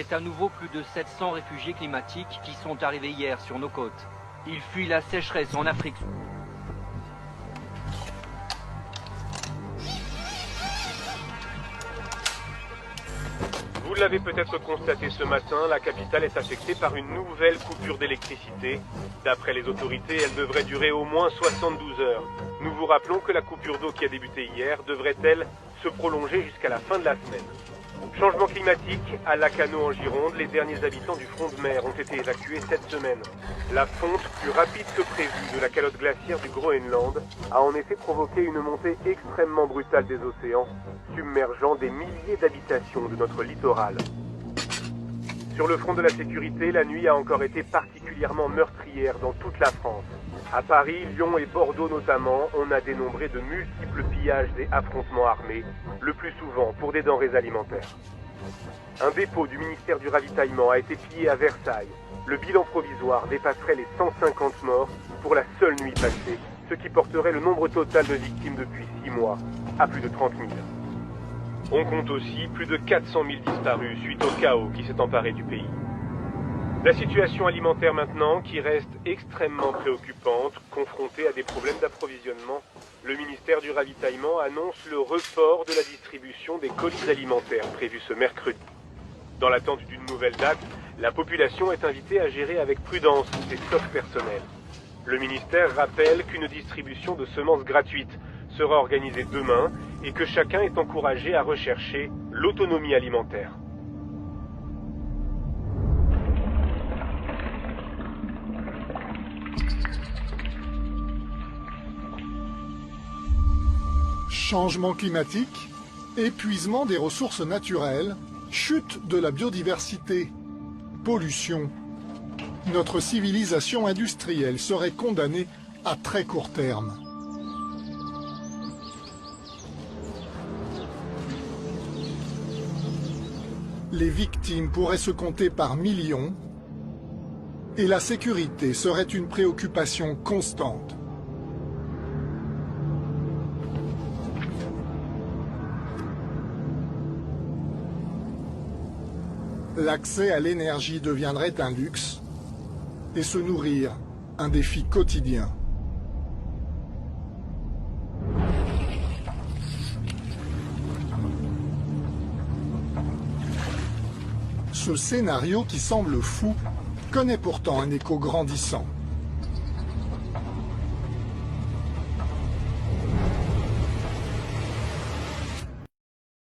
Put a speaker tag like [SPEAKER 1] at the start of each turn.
[SPEAKER 1] C'est à nouveau plus de 700 réfugiés climatiques qui sont arrivés hier sur nos côtes. Ils fuient la sécheresse en Afrique.
[SPEAKER 2] Vous l'avez peut-être constaté ce matin, la capitale est affectée par une nouvelle coupure d'électricité. D'après les autorités, elle devrait durer au moins 72 heures. Nous vous rappelons que la coupure d'eau qui a débuté hier devrait, elle, se prolonger jusqu'à la fin de la semaine. Changement climatique, à Lacanau en Gironde, les derniers habitants du front de mer ont été évacués cette semaine. La fonte, plus rapide que prévu, de la calotte glaciaire du Groenland a en effet provoqué une montée extrêmement brutale des océans, submergeant des milliers d'habitations de notre littoral. Sur le front de la sécurité, la nuit a encore été particulièrement meurtrière dans toute la France. À Paris, Lyon et Bordeaux notamment, on a dénombré de multiples pillages et affrontements armés, le plus souvent pour des denrées alimentaires. Un dépôt du ministère du Ravitaillement a été pillé à Versailles. Le bilan provisoire dépasserait les 150 morts pour la seule nuit passée, ce qui porterait le nombre total de victimes depuis 6 mois à plus de 30 000. On compte aussi plus de 400 000 disparus suite au chaos qui s'est emparé du pays. La situation alimentaire maintenant, qui reste extrêmement préoccupante, confrontée à des problèmes d'approvisionnement, le ministère du Ravitaillement annonce le report de la distribution des colis alimentaires prévus ce mercredi. Dans l'attente d'une nouvelle date, la population est invitée à gérer avec prudence ses stocks personnels. Le ministère rappelle qu'une distribution de semences gratuites sera organisée demain et que chacun est encouragé à rechercher l'autonomie alimentaire.
[SPEAKER 3] Changement climatique, épuisement des ressources naturelles, chute de la biodiversité, pollution. Notre civilisation industrielle serait condamnée à très court terme. Les victimes pourraient se compter par millions et la sécurité serait une préoccupation constante. L'accès à l'énergie deviendrait un luxe et se nourrir un défi quotidien. Ce scénario qui semble fou connaît pourtant un écho grandissant.